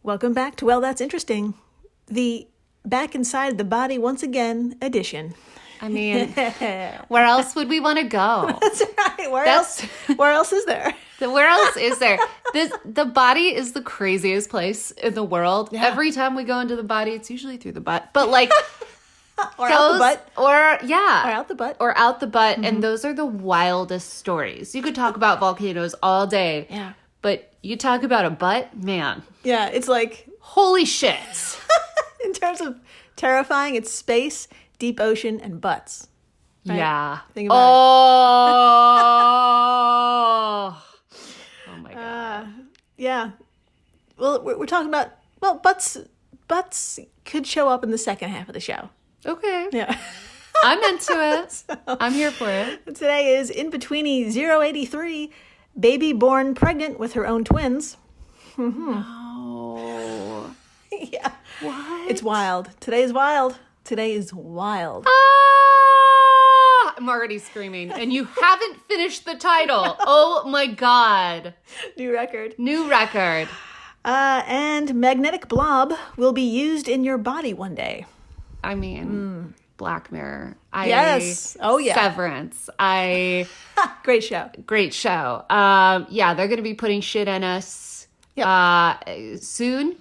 Welcome back to Well, That's Interesting, the Back Inside the Body Once Again edition. I mean, where else would we want to go? That's right. Where else is there? Where else is there? The body is the craziest place in the world. Yeah. Every time we go into the body, it's usually through the butt. But like, Or out the butt. Or out the butt. Or out the butt. And those are the wildest stories. You could talk about volcanoes all day. Yeah. But you talk about a butt, man. Yeah, it's like, holy shit. in terms of terrifying, it's space, deep ocean, and butts. Right? Yeah. Think about Oh my God. Yeah. Well, we're talking about, butts could show up in the second half of the show. Okay. Yeah. I'm into it. I'm here for it. Today is In-Betweeni 083, baby born pregnant with her own twins. Oh. Yeah. What? It's wild. Today is wild. Today is wild. Ah! I'm already screaming. And you haven't finished the title. Oh my God. New record. New record. And magnetic blob will be used in your body one day. I mean, Black Mirror. Yes. Oh, yeah. Severance. Great show. Great show. Yeah, they're going to be putting shit in us soon.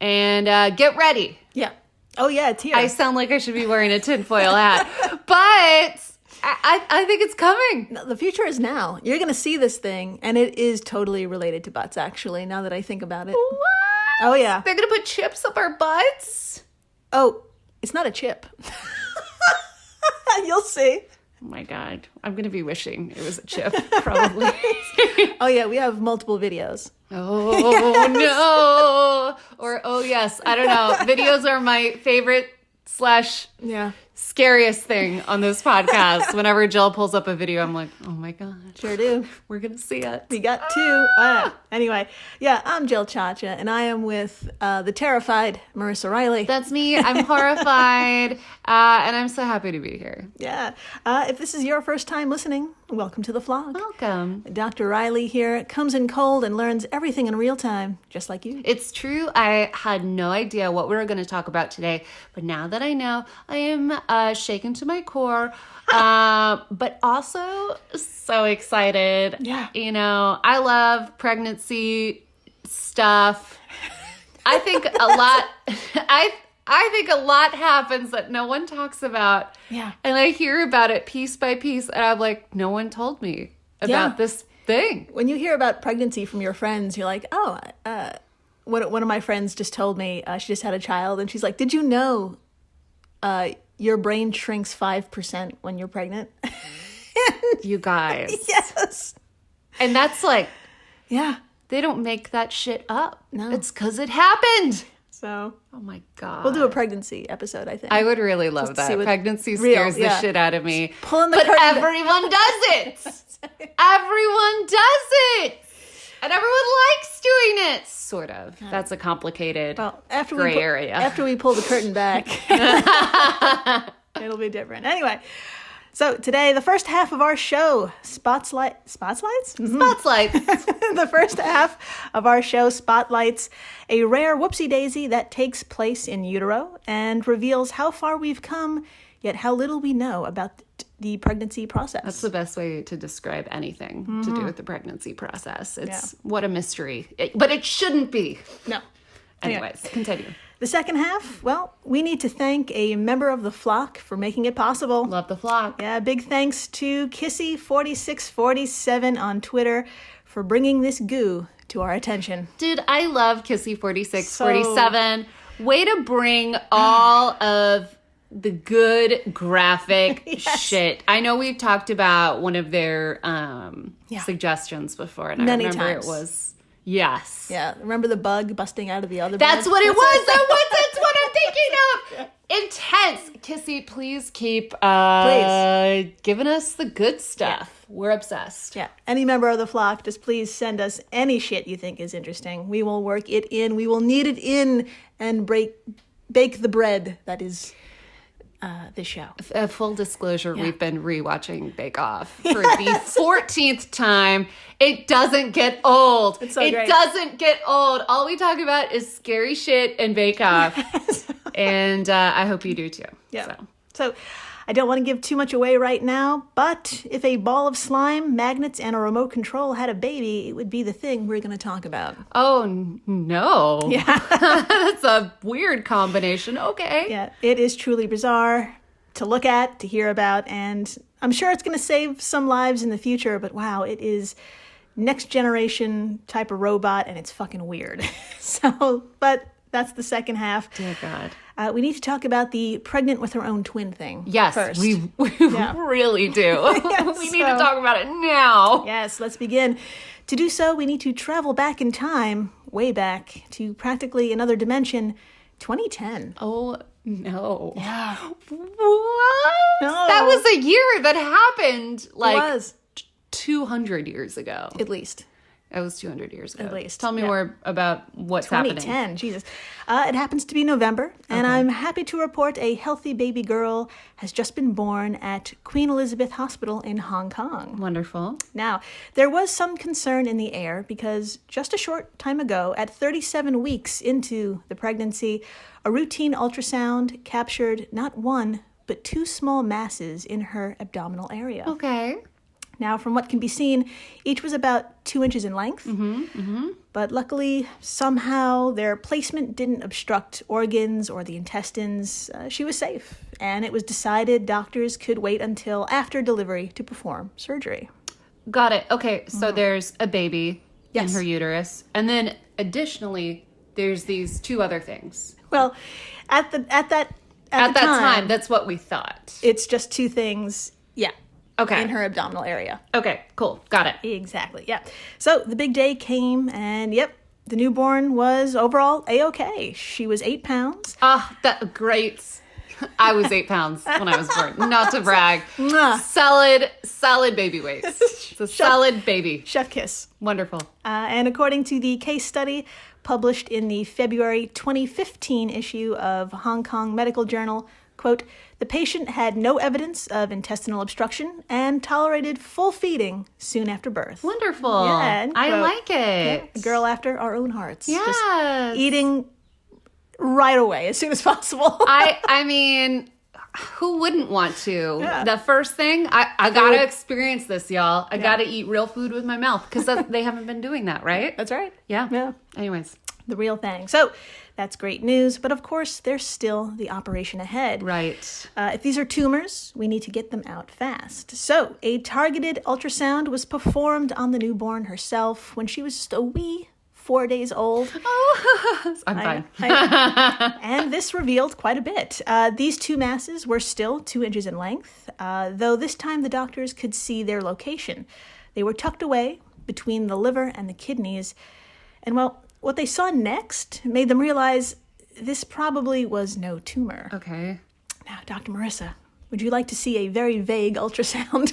And get ready. Yeah. Oh, yeah, it's here. I sound like I should be wearing a tinfoil hat. But I think it's coming. No, the future is now. You're going to see this thing, and it is totally related to butts, actually, now that I think about it. What? Oh, yeah. They're going to put chips up our butts? Oh, it's not a chip. You'll see. Oh my God. I'm going to be wishing it was a chip, probably. Oh, yeah, we have multiple videos. Oh, no. Or, oh, yes. I don't know. Videos are my favorite / Yeah. scariest thing on this podcast. Whenever Jill pulls up a video, I'm like, oh my God. Sure do. We're going to see it. We got two. Anyway, yeah, I'm Jill Chacha, and I am with the terrified Marissa Riley. That's me. I'm horrified. And I'm so happy to be here. Yeah. If this is your first time listening, welcome to the vlog. Welcome. Dr. Riley here comes in cold and learns everything in real time, just like you. It's true. I had no idea what we were going to talk about today, but now that I know, I am shaken to my core, but also so excited. Yeah. You know, I love pregnancy stuff. I think a lot. I think a lot happens that no one talks about. Yeah. And I hear about it piece by piece, and I'm like, no one told me about this thing. When you hear about pregnancy from your friends, you're like, oh, one of my friends just told me she just had a child, and she's like, did you know your brain shrinks 5% when you're pregnant? You guys. Yes. And that's like, Yeah. they don't make that shit up. No. It's because it happened. So Oh my God. we'll do a pregnancy episode, I think. I would really love Just to see that. what- Pregnancy real, scares the yeah. shit out of me. Pulling the but curtain back. everyone does it. Everyone does it. And everyone likes doing it. Sort of. That's a complicated gray area. After we pull the curtain back, it'll be different. Anyway, so today, the first half of our show, Spotlights? Spotlights. The first half of our show spotlights a rare whoopsie-daisy that takes place in utero and reveals how far we've come, yet how little we know about the pregnancy process. That's the best way to describe anything to do with the pregnancy process. It's what a mystery. But it shouldn't be. No. Anyways, continue. The second half, well, we need to thank a member of the flock for making it possible. Love the flock. Yeah, big thanks to Kissy4647 on Twitter for bringing this goo to our attention. Dude, I love Kissy4647. Way to bring all of the good graphic shit. I know we've talked about one of their suggestions before, and Many I remember times. it was yes. Yeah, remember the bug busting out of the other That's bug? what it was. That's what I'm thinking of. Intense. Kissy, please keep giving us the good stuff. We're obsessed. Yeah, any member of the flock, just please send us any shit you think is interesting. We will work it in. We will knead it in and bake the bread that is this show. Full disclosure, we've been rewatching Bake Off for the 14th time. It doesn't get old. It's so it great. doesn't get old. All we talk about is scary shit and Bake Off. And I hope you do too. Yeah. So I don't want to give too much away right now, but if a ball of slime, magnets, and a remote control had a baby, it would be the thing we're going to talk about. Oh, no. Yeah. That's a weird combination. Okay. Yeah, it is truly bizarre to look at, to hear about, and I'm sure it's going to save some lives in the future, but wow, it is next generation type of robot, and it's fucking weird. But that's the second half. Dear God. We need to talk about the pregnant with her own twin thing. Yes, first. we really do. Yes, we need to talk about it now. Yes, let's begin. To do so, we need to travel back in time, way back, to practically another dimension, 2010. Oh, no. Yeah. What? No. That was a year that happened like It was. 200 years ago. At least. It was 200 years ago. At least. Tell me Yeah. more about what's happening. 2010, Jesus. It happens to be November, and I'm happy to report a healthy baby girl has just been born at Queen Elizabeth Hospital in Hong Kong. Wonderful. Now, there was some concern in the air because just a short time ago, at 37 weeks into the pregnancy, a routine ultrasound captured not one, but two small masses in her abdominal area. Okay. Now, from what can be seen, each was about 2 inches in length. But luckily, somehow, their placement didn't obstruct organs or the intestines. She was safe. And it was decided doctors could wait until after delivery to perform surgery. Got it. Okay, so there's a baby Yes. in her uterus. And then additionally, there's these two other things. Well, at that At that time, that's what we thought. it's just two things, Okay. in her abdominal area. Okay, cool. Got it. Exactly, yeah. So the big day came, and the newborn was overall A-okay. She was 8 pounds. Ah, that great. I was 8 pounds when I was born. Not to brag. Mwah. Solid baby weight. It's a solid baby. Chef kiss. Wonderful. And according to the case study published in the February 2015 issue of Hong Kong Medical Journal, quote, the patient had no evidence of intestinal obstruction and tolerated full feeding soon after birth. Wonderful. Yeah, end I quote. like it. A girl after our own hearts. Yes. Just eating right away as soon as possible. I mean, who wouldn't want to? Yeah. The first thing, I gotta experience this, y'all. I gotta eat real food with my mouth because they haven't been doing that, right? That's right. Yeah. Yeah. Anyways. The real thing. So that's great news. But of course, there's still the operation ahead. Right. If these are tumors, we need to get them out fast. So a targeted ultrasound was performed on the newborn herself when she was just a wee 4 days old. Oh, I'm fine. And this revealed quite a bit. These two masses were still 2 inches in length, though this time the doctors could see their location. They were tucked away between the liver and the kidneys. And well, what they saw next made them realize this probably was no tumor. Okay. Now, Dr. Marissa, would you like to see a very vague ultrasound?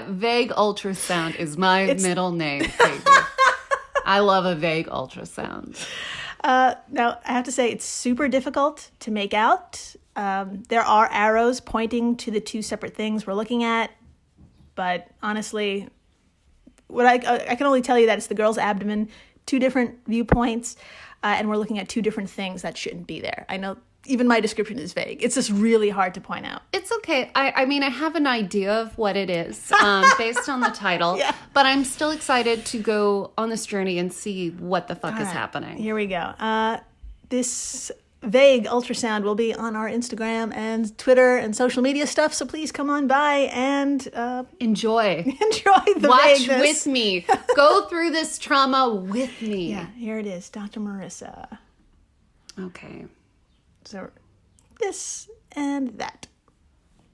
Vague ultrasound is my middle name, baby. I love a vague ultrasound. Now, I have to say, it's super difficult to make out. There are arrows pointing to the two separate things we're looking at. But honestly, what I can only tell you that it's the girl's abdomen, two different viewpoints, and we're looking at two different things that shouldn't be there. I know even my description is vague. It's just really hard to point out. It's okay. I mean, I have an idea of what it is based on the title, but I'm still excited to go on this journey and see what the fuck is happening. Here we go. This vague ultrasound will be on our Instagram and Twitter and social media stuff, so please come on by and Enjoy. enjoy the Watch vagueness. with me. Go through this trauma with me. Yeah, here it is, Dr. Marissa. Okay. So this and that.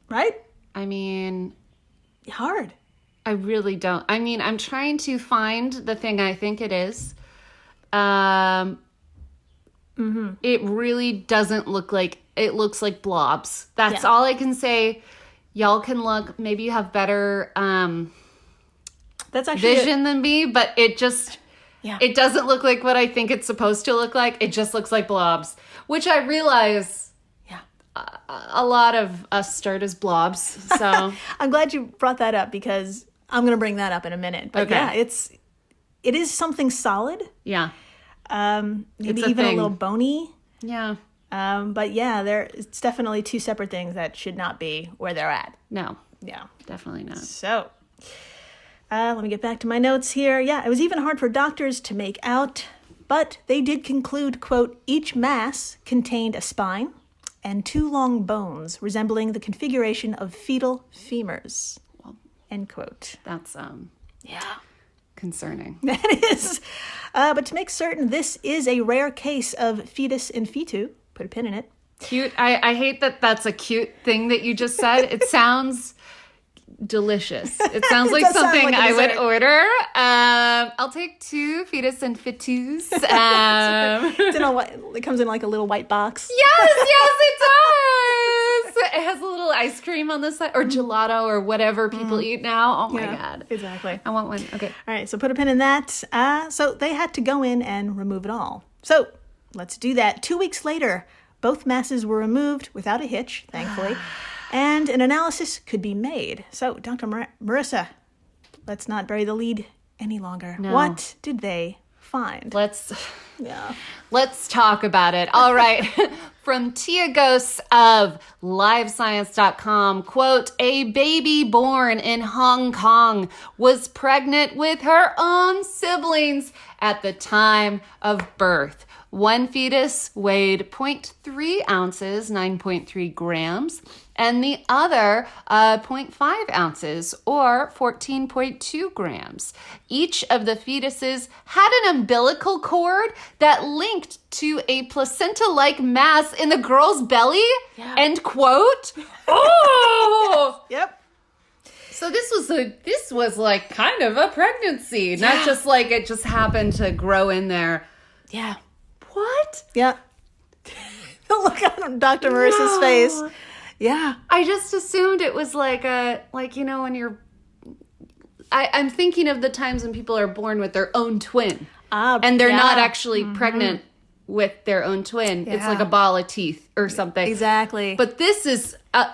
Right? I mean, Hard. I really don't. I mean, I'm trying to find the thing I think it is. It really doesn't look like, it looks like blobs. That's all I can say. Y'all can look, maybe you have better That's actually vision than me, but it just, it doesn't look like what I think it's supposed to look like. It just looks like blobs, which I realize a lot of us start as blobs. So I'm glad you brought that up because I'm going to bring that up in a minute. But yeah, it is something solid. Yeah. Maybe even a little bony. Yeah. But yeah, it's definitely two separate things that should not be where they're at. No. Yeah. Definitely not. So, let me get back to my notes here. Yeah, it was even hard for doctors to make out, but they did conclude, quote, each mass contained a spine and two long bones resembling the configuration of fetal femurs, end quote. That's, concerning. That is. But to make certain, this is a rare case of fetus in fetu. Put a pin in it. Cute. I hate that that's a cute thing that you just said. It sounds delicious. It sounds like something like I would order. I'll take 2 fetus and fetus. It comes in like a little white box. Yes, it does. It has a little ice cream on the side, or gelato, or whatever people eat now. Oh my God. Exactly. I want one. Okay. All right, so put a pin in that. So they had to go in and remove it all. So let's do that. 2 weeks later, both masses were removed without a hitch, thankfully, and an analysis could be made. So, Dr. Marissa, let's not bury the lead any longer. No. What did they find? Let's talk about it. All right. From Tia Ghosts of livescience.com, quote, a baby born in Hong Kong was pregnant with her own siblings at the time of birth. One fetus weighed 0.3 ounces, 9.3 grams, and the other 0.5 ounces, or 14.2 grams. Each of the fetuses had an umbilical cord that linked to a placenta-like mass in the girl's belly, end quote. Oh! Yep. So this was like kind of a pregnancy, not just like it just happened to grow in there. Yeah. What? Yeah. Look on Dr. Marissa's face. Yeah. I just assumed it was like when you're... I'm thinking of the times when people are born with their own twin. And they're not actually pregnant with their own twin. Yeah. It's like a ball of teeth or something. Exactly. But this is a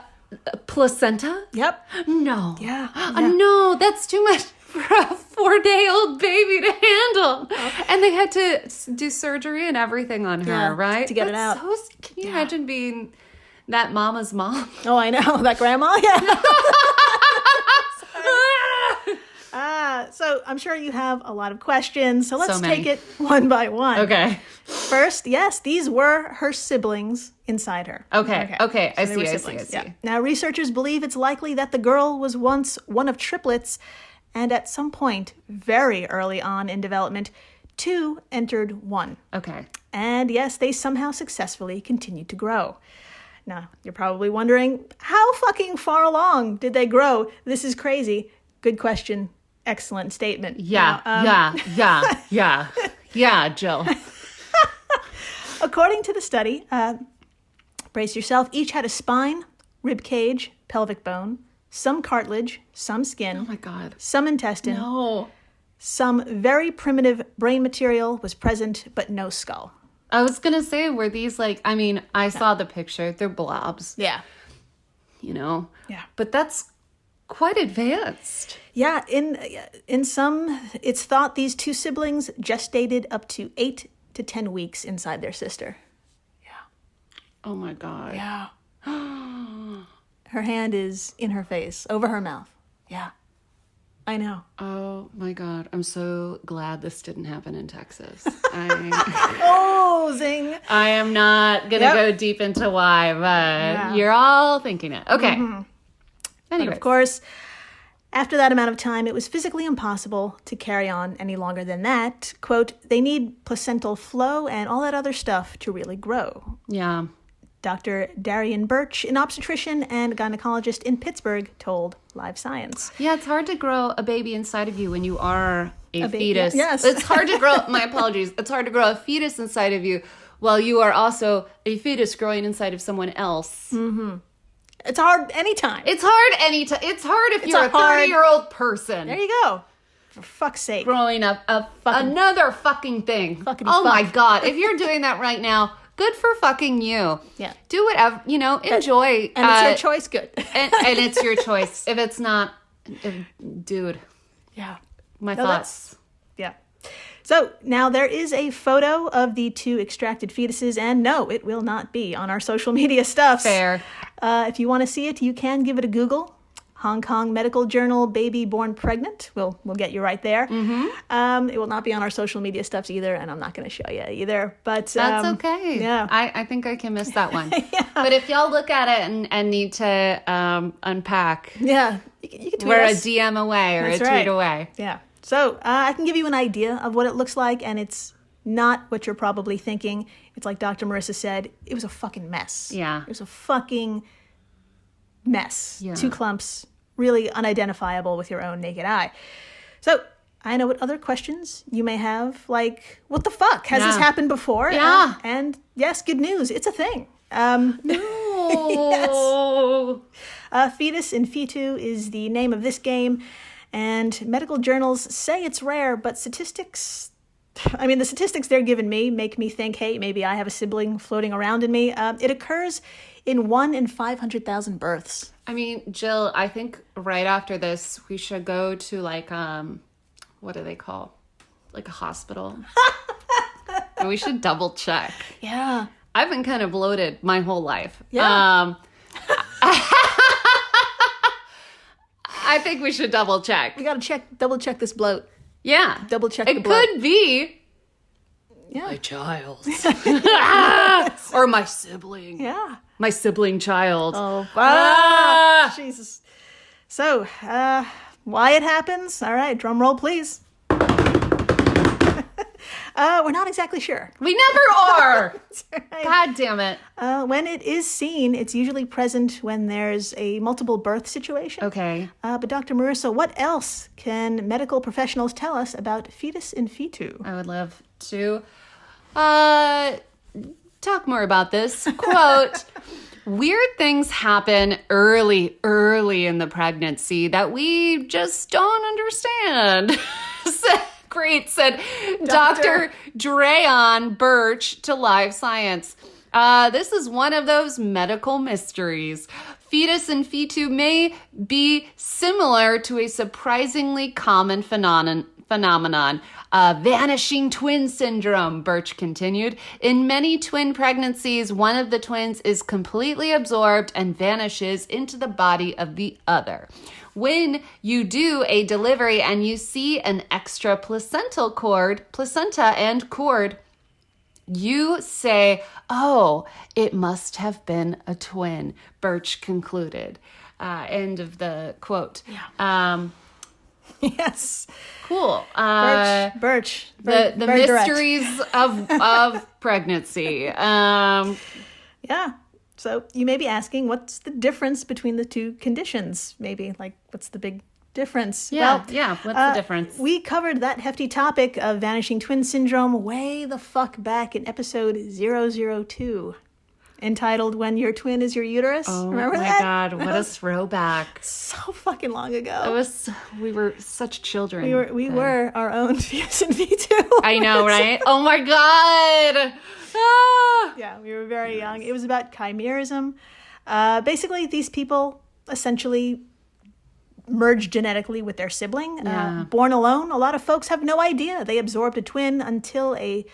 placenta? Yep. No. Yeah. No, that's too much for a 4-day-old baby to handle. Oh. And they had to do surgery and everything on her, right? To get it out. Can you imagine being that mama's mom? Oh, I know. That grandma? Yeah. So I'm sure you have a lot of questions. So let's take it one by one. Okay. First, yes, these were her siblings inside her. Okay. So I see. Yeah. Now, researchers believe it's likely that the girl was once one of triplets, and at some point, very early on in development, 2 entered 1. Okay. And yes, they somehow successfully continued to grow. Now, you're probably wondering, how fucking far along did they grow? This is crazy. Good question. Excellent statement. Yeah, Jill. According to the study, brace yourself, each had a spine, rib cage, pelvic bone, some cartilage, some skin. Oh my God. Some intestine. No. Some very primitive brain material was present, but no skull. I was going to say, were these I saw the picture. They're blobs. Yeah. Yeah. But that's quite advanced. Yeah. In some, it's thought these 2 siblings gestated up to 8 to 10 weeks inside their sister. Yeah. Oh my God. Yeah. Her hand is in her face, over her mouth. Yeah. I know. Oh my God. I'm so glad this didn't happen in Texas. Oh, zing. I am not going to go deep into why, but you're all thinking it. Okay. Mm-hmm. Anyway, of course, after that amount of time, it was physically impossible to carry on any longer than that. Quote, they need placental flow and all that other stuff to really grow. Yeah. Dr. Darian Birch, an obstetrician and gynecologist in Pittsburgh, told Live Science. Yeah, it's hard to grow a baby inside of you when you are a fetus. Yes. It's hard to grow, my apologies, it's hard to grow a fetus inside of you while you are also a fetus growing inside of someone else. Mm-hmm. It's hard anytime. It's hard anytime. It's hard if you're a 30-year-old person. There you go. For fuck's sake. Growing up another fucking thing. Oh my God. If you're doing that right now, good for fucking you. Yeah. Do whatever, enjoy. And it's your choice, good. and it's your choice. If it's not, dude. Yeah. My thoughts. Yeah. So now there is a photo of the 2 extracted fetuses, and no, it will not be on our social media stuffs. Fair. If you want to see it, you can give it a Google. Hong Kong Medical Journal, baby born pregnant. We'll get you right there. Mm-hmm. It will not be on our social media stuffs either, and I'm not going to show you either. But that's okay. Yeah, I think I can miss that one. Yeah. But if y'all look at it and need to unpack, yeah, you can tweet we're us. a DM away or That's a right. tweet away. Yeah. So I can give you an idea of what it looks like, and it's not what you're probably thinking. It's like Dr. Marissa said, it was a fucking mess. Yeah. It was a fucking mess. Yeah. 2 clumps, really unidentifiable with your own naked eye. So I know what other questions you may have, like, what the fuck? Has this happened before? Yeah. And yes, good news. It's a thing. No. Yes. Fetus in Fetu is the name of this game. And medical journals say it's rare, but the statistics they're giving me make me think, hey, maybe I have a sibling floating around in me. It occurs in 1 in 500,000 births. I mean, Jill, I think right after this, we should go to what do they call? Like a hospital. And we should double check. Yeah. I've been kind of bloated my whole life. Yeah. I think we should double check. We got to double check this bloat. Yeah. Double check the It bloat. could be My child. Or my sibling. Yeah. My sibling child. Oh, Jesus. So, why it happens? All right, drum roll, please. We're not exactly sure. We never are. Right. God damn it. When it is seen, it's usually present when there's a multiple birth situation. Okay. But Dr. Marissa, what else can medical professionals tell us about fetus in fetu? I would love to talk more about this. Quote, weird things happen early in the pregnancy that we just don't understand. Great, said Dr. Dreyon Birch to Live Science. This is one of those medical mysteries. Fetus in fetu may be similar to a surprisingly common phenomenon, vanishing twin syndrome, Birch continued. In many twin pregnancies, one of the twins is completely absorbed and vanishes into the body of the other. When you do a delivery and you see an extra placenta and cord, you say, oh, it must have been a twin, Birch concluded. End of the quote. Yeah. Yes. Cool. Birch. The very mysteries of pregnancy. Yeah. So you may be asking, what's the difference between the 2 conditions? Maybe, like, what's the big difference? Yeah, what's the difference? We covered that hefty topic of vanishing twin syndrome way the fuck back in episode 002, entitled When Your Twin Is Your Uterus. Oh, remember my that? God, what a throwback. So fucking long ago. We were such children. We were our own fetus and fetu. I know, right? Oh my God. Ah. Yeah, we were very young. It was about chimerism. Basically, these people essentially merge genetically with their sibling. Yeah. Born alone, a lot of folks have no idea they absorbed a twin until they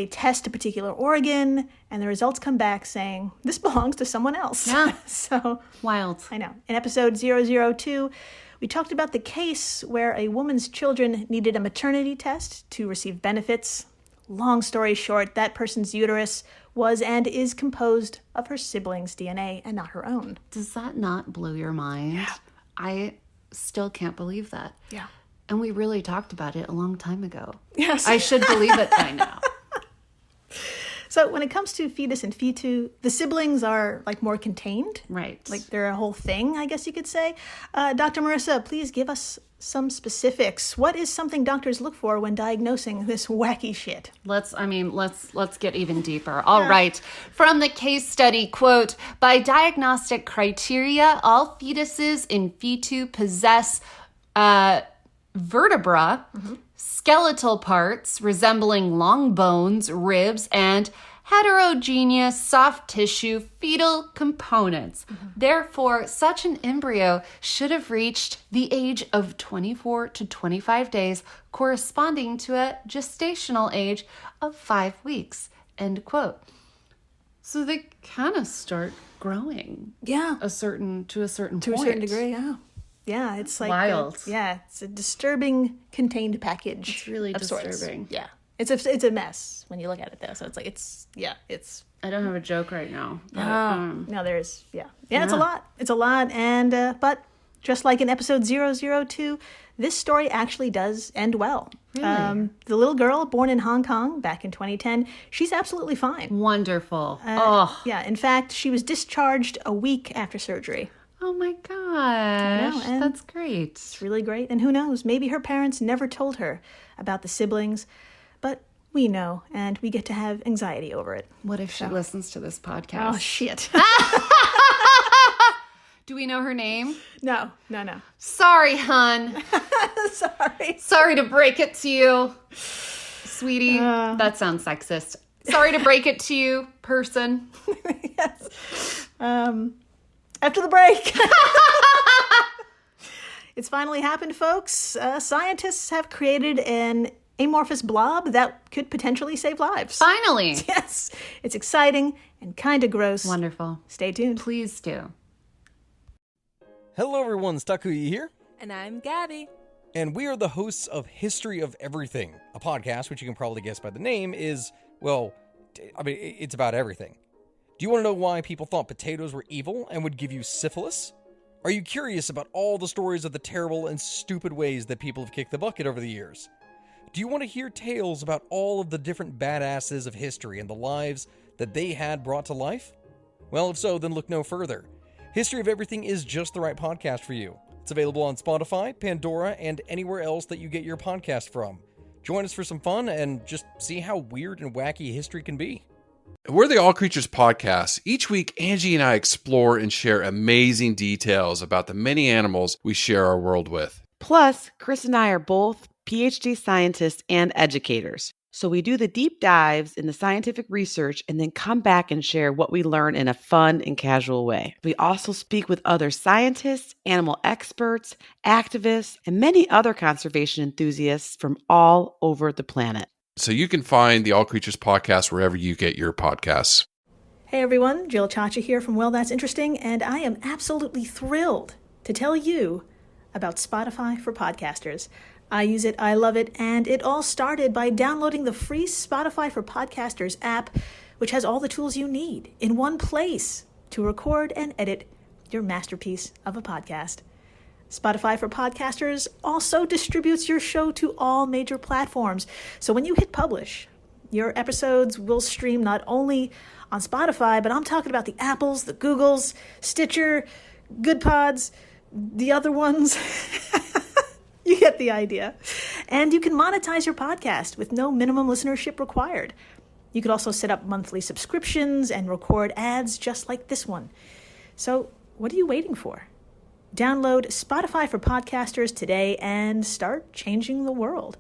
test a particular organ and the results come back saying, this belongs to someone else. Yeah. So wild. I know. In episode 002, we talked about the case where a woman's children needed a maternity test to receive benefits. Long story short, that person's uterus was and is composed of her sibling's DNA and not her own. Does that not blow your mind? Yeah. I still can't believe that. Yeah. And we really talked about it a long time ago. Yes. I should believe it by now. So when it comes to fetus and fetu, the siblings are more contained. Right. They're a whole thing, I guess you could say. Dr. Marissa, please give us some specifics. What is something doctors look for when diagnosing this wacky shit? Let's get even deeper. All right. From the case study, quote, by diagnostic criteria, all fetuses in fetu possess vertebra, skeletal parts resembling long bones, ribs, and heterogeneous soft tissue fetal components. Therefore, such an embryo should have reached the age of 24 to 25 days, corresponding to a gestational age of 5 weeks. End quote. So they kind of start growing. Yeah. To a certain To point. a certain degree, yeah. Yeah, it's like wild. It's a disturbing contained package. It's really of sorts. disturbing. Yeah. It's a mess when you look at it though. So it's like it's I don't have a joke right now. But, no, there's it's a lot. It's a lot, and but just like in episode 002, this story actually does end well. Really? The little girl born in Hong Kong back in 2010, she's absolutely fine. Wonderful. Yeah, in fact, she was discharged a week after surgery. Oh my gosh. and That's great. It's really great. And who knows, maybe her parents never told her about the siblings, but we know, and we get to have anxiety over it. What if she listens to this podcast? Oh, shit. Do we know her name? No. Sorry, hun. Sorry to break it to you, sweetie. That sounds sexist. Sorry to break it to you, person. Yes. After the break. It's finally happened, folks. Scientists have created an amorphous blob that could potentially save lives. Finally. Yes. It's exciting and kind of gross. Wonderful. Stay tuned. Please do. Hello everyone, Stakuyi here. And I'm Gabby. And we are the hosts of History of Everything, a podcast which you can probably guess by the name is, well, it's about everything. Do you want to know why people thought potatoes were evil and would give you syphilis? Are you curious about all the stories of the terrible and stupid ways that people have kicked the bucket over the years? Do you want to hear tales about all of the different badasses of history and the lives that they had brought to life? Well, if so, then look no further. History of Everything is just the right podcast for you. It's available on Spotify, Pandora, and anywhere else that you get your podcast from. Join us for some fun and just see how weird and wacky history can be. We're the All Creatures Podcast. Each week, Angie and I explore and share amazing details about the many animals we share our world with. Plus, Chris and I are both PhD scientists and educators. So we do the deep dives in the scientific research and then come back and share what we learn in a fun and casual way. We also speak with other scientists, animal experts, activists, and many other conservation enthusiasts from all over the planet. So you can find the All Creatures Podcast wherever you get your podcasts. Hey everyone, Jill Chacha here from Well, That's Interesting, and I am absolutely thrilled to tell you about Spotify for podcasters. I use it, I love it, and it all started by downloading the free Spotify for Podcasters app, which has all the tools you need in one place to record and edit your masterpiece of a podcast. Spotify for Podcasters also distributes your show to all major platforms. So when you hit publish, your episodes will stream not only on Spotify, but I'm talking about the Apples, the Googles, Stitcher, Good Pods, the other ones. You get the idea. And you can monetize your podcast with no minimum listenership required. You could also set up monthly subscriptions and record ads just like this one. So what are you waiting for? Download Spotify for Podcasters today and start changing the world.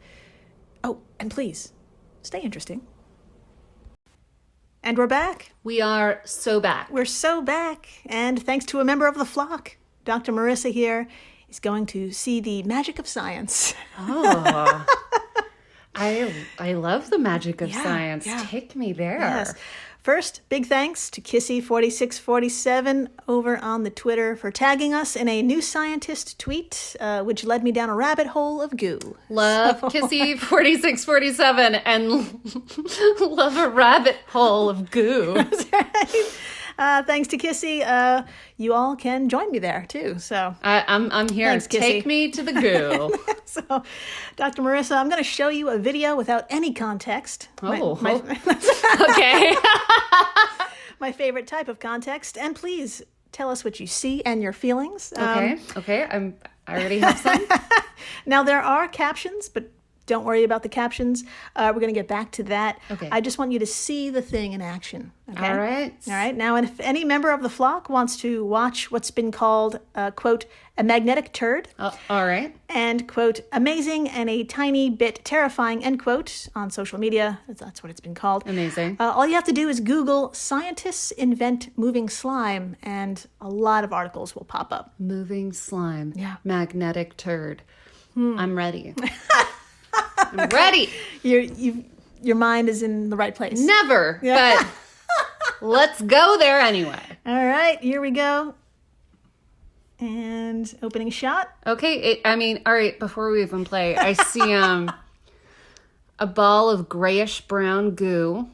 Oh, and please, stay interesting. And we're back. We are so back. We're so back. And thanks to a member of the flock, Dr. Marissa here is going to see the magic of science. Oh, I love the magic of science. Yeah. Take me there. Yes. First, big thanks to Kissy4647 over on the Twitter for tagging us in a New Scientist tweet, which led me down a rabbit hole of goo. Love Kissy4647 and love a rabbit hole of goo. That's right. Thanks to Kissy, you all can join me there too. So I'm here. Thanks, Kissy. Take me to the goo. So, Dr. Marissa, I'm going to show you a video without any context. Oh, My okay. my favorite type of context. And please tell us what you see and your feelings. Okay. I already have some. Now, there are captions, but don't worry about the captions. We're going to get back to that. Okay. I just want you to see the thing in action. Okay? All right. All right. Now, if any member of the flock wants to watch what's been called, quote, a magnetic turd, All right. and, quote, amazing and a tiny bit terrifying, end quote, on social media, that's what it's been called. Amazing. All you have to do is Google "scientists invent moving slime," and a lot of articles will pop up. Moving slime. Yeah. Magnetic turd. I'm ready. I'm ready. Your mind is in the right place. Never, but let's go there anyway. All right, here we go. And opening shot. Okay, all right, before we even play, I see a ball of grayish brown goo,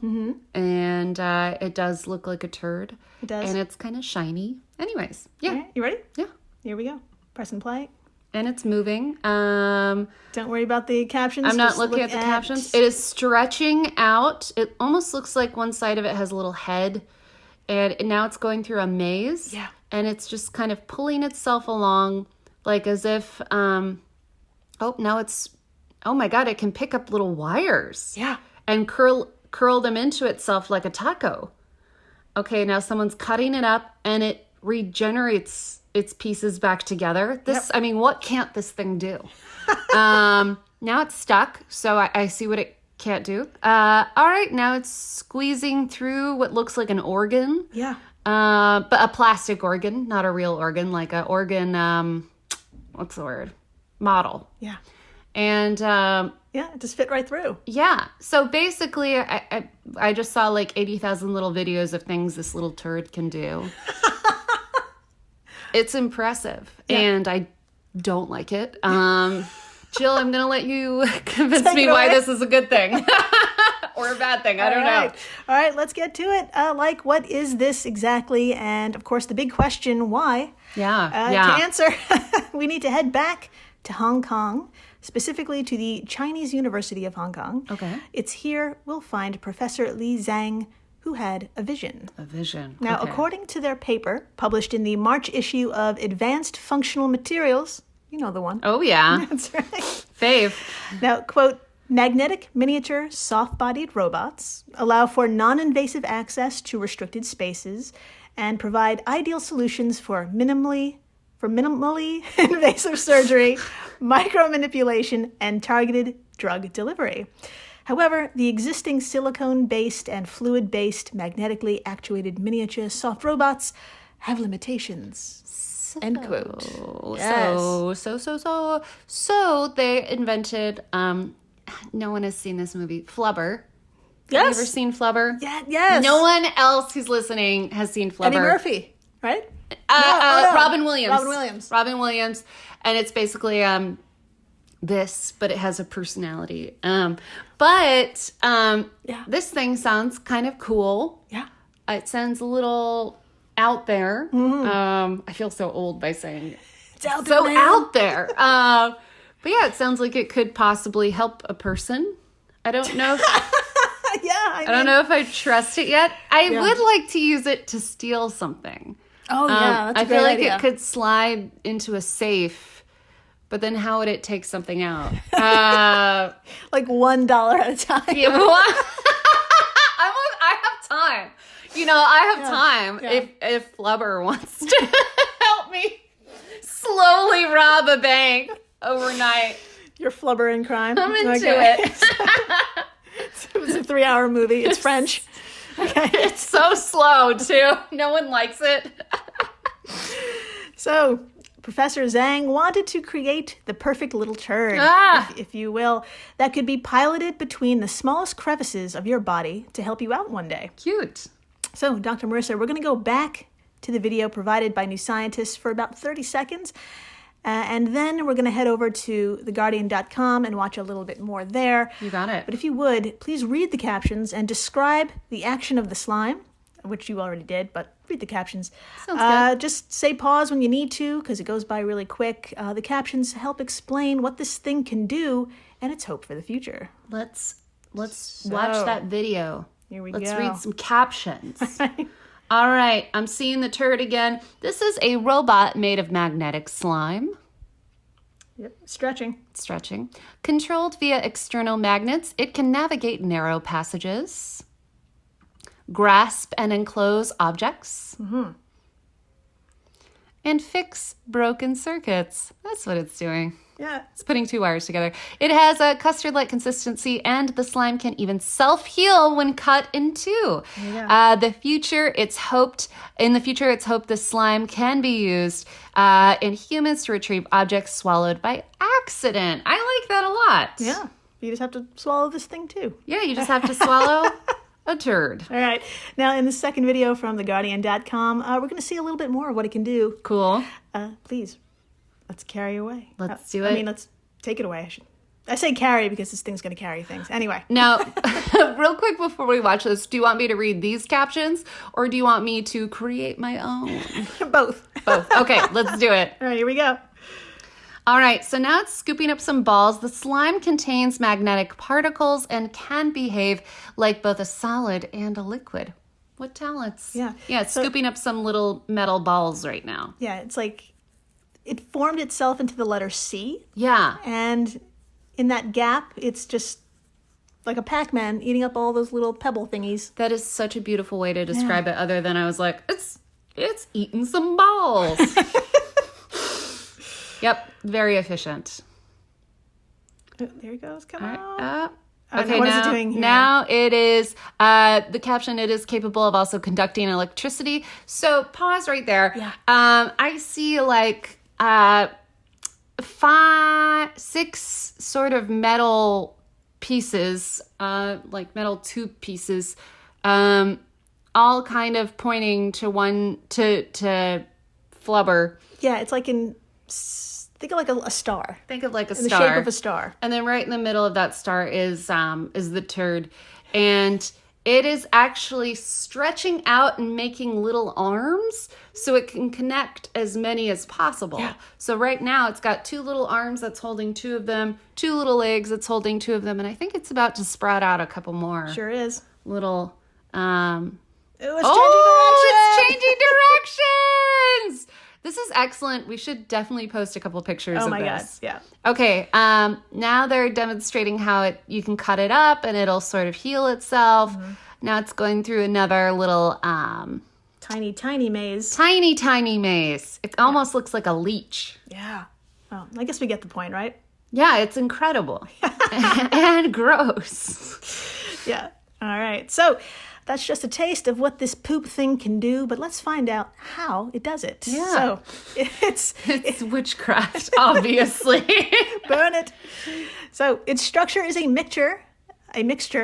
and it does look like a turd. It does. And it's kind of shiny. Anyways, yeah. All right, you ready? Yeah. Here we go. Press and play. And it's moving. Don't worry about the captions. I'm not Just looking look at the captions. It is stretching out. It almost looks like one side of it has a little head, and now it's going through a maze. Yeah. And it's just kind of pulling itself along, like as if, oh my God, it can pick up little wires. Yeah. And curl them into itself like a taco. Okay, now someone's cutting it up, and it regenerates its pieces back together. What can't this thing do? Now it's stuck, so I see what it can't do. All right, now it's squeezing through what looks like an organ. Yeah. But a plastic organ, not a real organ, like a organ, what's the word? Model. Yeah. And Yeah, it just fit right through. yeah, so basically I just saw like 80,000 little videos of things this little turd can do. It's impressive, and I don't like it. Jill, I'm going to let you convince me why this is a good thing. Or a bad thing. I don't know. All right, let's get to it. What is this exactly? And, of course, the big question, why? Yeah. To answer, we need to head back to Hong Kong, specifically to the Chinese University of Hong Kong. Okay. It's here we'll find Professor Li Zhang, who had a vision. A vision. Now, Okay. according to their paper, published in the March issue of Advanced Functional Materials, you know the one. Oh, yeah. That's right. Fave. Now, quote, magnetic miniature soft-bodied robots allow for non-invasive access to restricted spaces and provide ideal solutions for minimally invasive surgery, micromanipulation, and targeted drug delivery. However, the existing silicone-based and fluid-based magnetically actuated miniature soft robots have limitations. End quote. Yes. So they invented, no one has seen this movie, Flubber. Yes. Have you ever seen Flubber? Yeah, yes. No one else who's listening has seen Flubber. Eddie Murphy, right? No. Robin Williams. Robin Williams. And it's basically this, but it has a personality. This thing sounds kind of cool. Yeah. It sounds a little out there. I feel so old by saying it. It's out there. So out there. But yeah, it sounds like it could possibly help a person. I don't know if I don't know if I trust it yet. I would like to use it to steal something. Oh yeah, that's a I great feel like idea. it could slide into a safe, but then how would it take something out? Like $1 at a time. Yeah, I have time. I have time if Flubber wants to help me slowly rob a bank overnight. You're Flubber in crime. I'm into it. It was a 3-hour movie. It's French. Okay. It's so slow, too. No one likes it. So, Professor Zhang wanted to create the perfect little turd, if you will, that could be piloted between the smallest crevices of your body to help you out one day. Cute. So, Dr. Marissa, we're going to go back to the video provided by New Scientist for about 30 seconds. And then we're going to head over to theguardian.com and watch a little bit more there. You got it. But if you would, please read the captions and describe the action of the slime, which you already did, but read the captions. Sounds good. Just say pause when you need to, because it goes by really quick. The captions help explain what this thing can do and its hope for the future. Let's watch that video. Here we Let's go. read some captions. All right, I'm seeing the turd again. This is a robot made of magnetic slime. Yep. Stretching. Stretching. Controlled via external magnets, it can navigate narrow passages, grasp and enclose objects, and fix broken circuits. That's what it's doing. Yeah. It's putting two wires together. It has a custard-like consistency, and the slime can even self-heal when cut in two. In the future, it's hoped the slime can be used in humans to retrieve objects swallowed by accident. I like that a lot. Yeah. You just have to swallow this thing too. Yeah, you just have to swallow a turd. All right. Now, in the second video from theguardian.com, we're going to see a little bit more of what it can do. Cool. Please, let's carry away. Let's do it. I mean, let's take it away. I say carry because this thing's going to carry things. Anyway. Now, real quick before we watch this, do you want me to read these captions or do you want me to create my own? Both. Both. Okay, let's do it. All right, here we go. All right, so now it's scooping up some balls. The slime contains magnetic particles and can behave like both a solid and a liquid. What talents? Yeah. Yeah, it's scooping up some little metal balls right now. Yeah, it's like it formed itself into the letter C. Yeah. And in that gap, it's just like a Pac-Man eating up all those little pebble thingies. That is such a beautiful way to describe it, other than I was like, it's eating some balls. Yep, very efficient. Oh, there it goes. Come on. Okay, what is it doing here? Now it is, the caption, it is capable of also conducting electricity. So pause right there. Yeah. I see like 6 sort of metal pieces, like metal tube pieces, all kind of pointing to flubber. Yeah, it's like think of like a star. Think of like a In star. the shape of a star. And then right in the middle of that star is the turd. And it is actually stretching out and making little arms so it can connect as many as possible. Yeah. So right now it's got 2 little arms that's holding 2 of them, 2 little legs that's holding 2 of them, and I think it's about to sprout out a couple more. Sure is. Little It's changing direction. It's changing directions. This is excellent. We should definitely post a couple pictures of Oh my God. this. Yeah. Okay, now they're demonstrating how you can cut it up and it'll sort of heal itself. Mm-hmm. Now it's going through another little Tiny maze. tiny maze. It almost looks like a leech. Yeah. Well, I guess we get the point, right? Yeah, it's incredible. And gross. Yeah. All right. So that's just a taste of what this poop thing can do, but let's find out how it does it. Yeah. So it's witchcraft, obviously. burn it. So its structure is a mixture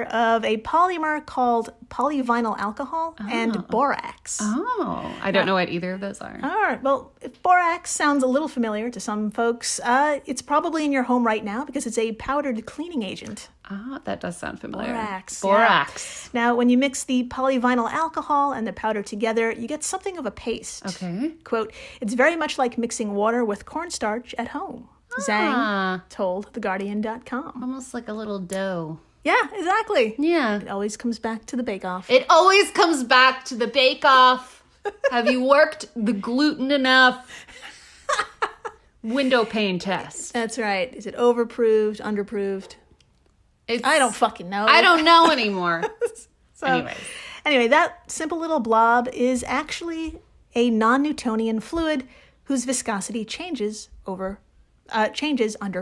of a polymer called polyvinyl alcohol and borax. Oh, I don't know what either of those are. All right. Well, if borax sounds a little familiar to some folks, it's probably in your home right now because it's a powdered cleaning agent. Oh, that does sound familiar. Borax. Borax. Yeah. Now, when you mix the polyvinyl alcohol and the powder together, you get something of a paste. Okay. Quote, it's very much like mixing water with cornstarch at home. Zhang told theguardian.com. Almost like a little dough. Yeah, exactly. Yeah. It always comes back to the bake-off. It always comes back to the bake-off. Have you worked the gluten enough? Window pane test. That's right. Is it overproved, underproved? I don't fucking know. I don't know anymore. So, anyway, that simple little blob is actually a non-Newtonian fluid whose viscosity changes under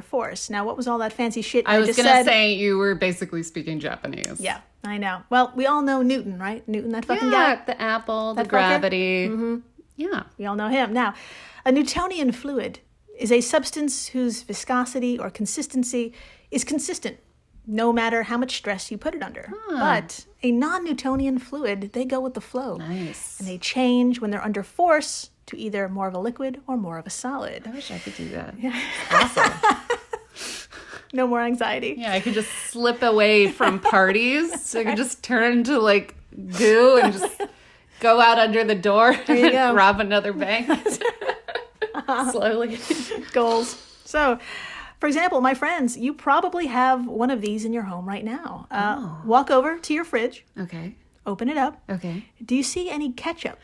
force. Now, what was all that fancy shit I was just going to said? say you were basically speaking Japanese. Yeah, I know. Well, we all know Newton, right? Newton, that fucking guy. Yeah, the apple, the That fucker? gravity. Mm-hmm. Yeah. We all know him. Now, a Newtonian fluid is a substance whose viscosity or consistency is consistent no matter how much stress you put it under. But a non-Newtonian fluid, they go with the flow. Nice. And they change when they're under force to either more of a liquid or more of a solid. I wish I could do that. Yeah. Awesome. No more anxiety. Yeah, I could just slip away from parties. So I could just turn into like goo and just go out under the door and go. rob another bank. Slowly. Goals. So, for example, my friends, you probably have one of these in your home right now. Walk over to your fridge, Okay. open it up. Okay. Do you see any ketchup?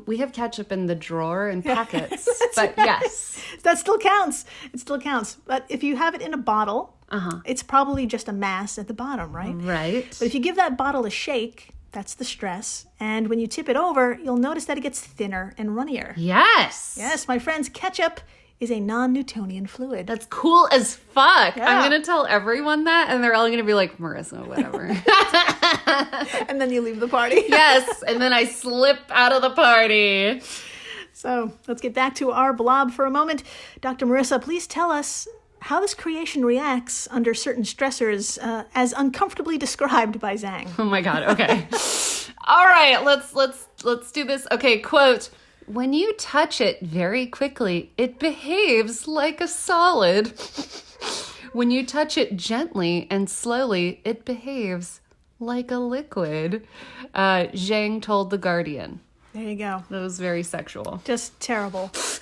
We have ketchup in the drawer in packets, but yes. That still counts. It still counts. But if you have it in a bottle, it's probably just a mass at the bottom, right? Right. But if you give that bottle a shake, that's the stress. And when you tip it over, you'll notice that it gets thinner and runnier. Yes. Yes, my friends, ketchup is a non-Newtonian fluid. That's cool as fuck. Yeah. I'm going to tell everyone that, and they're all going to be like, Marissa, whatever. And then you leave the party. Yes, and then I slip out of the party. So let's get back to our blob for a moment. Dr. Marissa, please tell us how this creation reacts under certain stressors as uncomfortably described by Zhang. Oh my God, okay. All right, let's do this. Okay, quote, when you touch it very quickly, it behaves like a solid. When you touch it gently and slowly, it behaves like a liquid. Zhang told The Guardian. There you go. That was very sexual. Just terrible. Just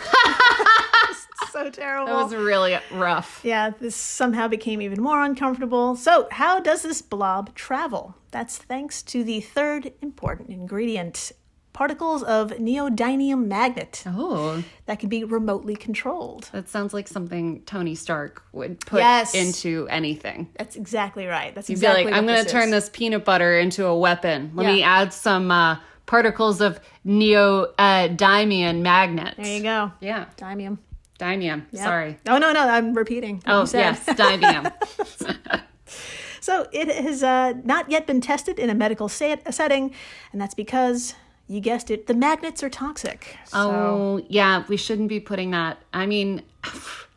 so terrible. That was really rough. Yeah, this somehow became even more uncomfortable. So how does this blob travel? That's thanks to the third important ingredient, particles of neodymium magnet Oh, that can be remotely controlled. that sounds like something Tony Stark would put Yes. into anything. That's exactly right. That's You'd exactly be like, what I'm going to this turn is. this peanut butter into a weapon. Let me Yeah. add some particles of neodymium magnet. There you go. Yeah, Dymium. dymium. Yep. Sorry. Oh, no, I'm repeating what Oh, you said. yes, dymium. So it has not yet been tested in a medical setting, and that's because, you guessed it, the magnets are toxic. So, Oh, yeah, we shouldn't be putting that. I mean,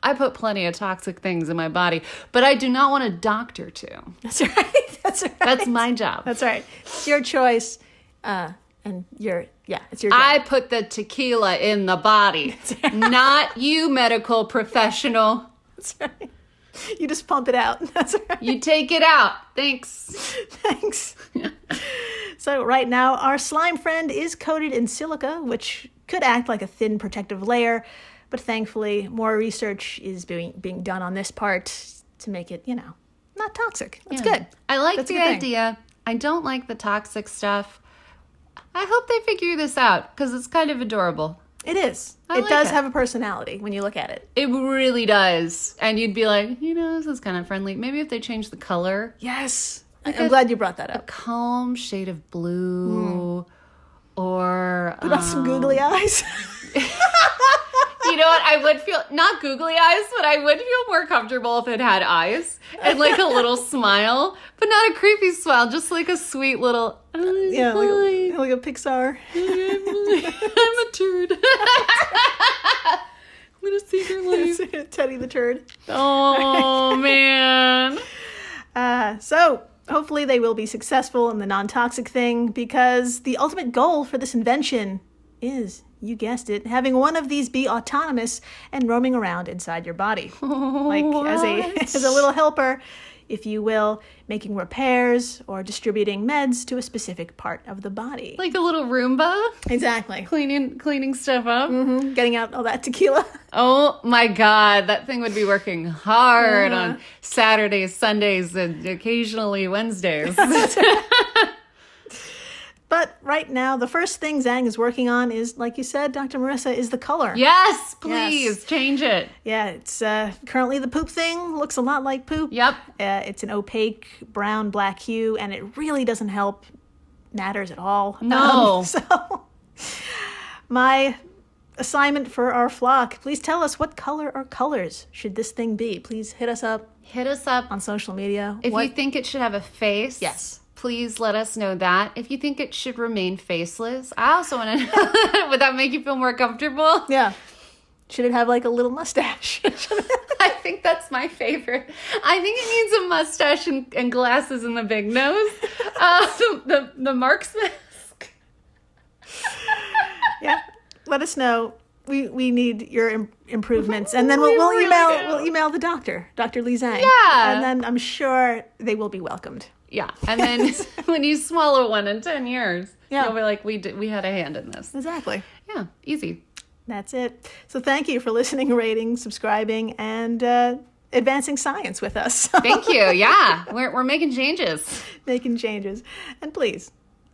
I put plenty of toxic things in my body, but I do not want a doctor to. that's right. That's right. That's my job. That's right. It's your choice, and it's your job. I put the tequila in the body, not you, medical professional. That's right. You just pump it out. That's right. You take it out. Thanks. Thanks. So right now, our slime friend is coated in silica, which could act like a thin protective layer, but thankfully more research is being done on this part to make it, not toxic. That's good. I like That's a the good thing. idea. I don't like the toxic stuff. I hope they figure this out because it's kind of adorable. It is. I It like does it. have a personality when you look at it. It really does. And you'd be like, this is kind of friendly. Maybe if they change the color, Yes. I'm glad you brought that up. calm shade of blue or... Put on some googly eyes. You know what? I would feel, not googly eyes, but I would feel more comfortable if it had eyes and like a little smile, but not a creepy smile, just like a sweet little, Yeah, like a Pixar. I'm a turd. I'm going to see your life. Teddy the turd. Oh, man. So hopefully they will be successful in the non-toxic thing, because the ultimate goal for this invention is, you guessed it, having one of these be autonomous and roaming around inside your body. Like as a little helper, if you will, making repairs or distributing meds to a specific part of the body. Like a little Roomba Exactly. cleaning stuff up. Getting out all that tequila. Oh my God, that thing would be working hard on Saturdays, Sundays, and occasionally Wednesdays. But right now, the first thing Zhang is working on is, like you said, Dr. Marissa, is the color. Yes, please Yes. change it. Yeah, it's currently the poop thing looks a lot like poop. Yep. It's an opaque brown-black hue, and it really doesn't help matters at all. No. So, my assignment for our flock, please tell us, what color or colors should this thing be? Please hit us up Hit us up. on social media. If What- you think it should have a face, Yes. please let us know that. If you think it should remain faceless, I also want to know. Would that make you feel more comfortable? Yeah. Should it have like a little mustache? I think that's my favorite. I think it needs a mustache and glasses and the big nose. The Mark's mask. Yeah. Let us know. We need your improvements, and then we'll really do. we'll email the doctor, Dr. Li Zhang. Yeah. And then I'm sure they will be welcomed. Yeah, and then when you swallow one in 10 years, Yeah. you'll be like, we had a hand in this. Exactly. Yeah, easy. That's it. So thank you for listening, rating, subscribing, and advancing science with us. Thank you. Yeah, we're making changes. Making changes. And please,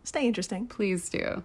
Stay interesting. Please do.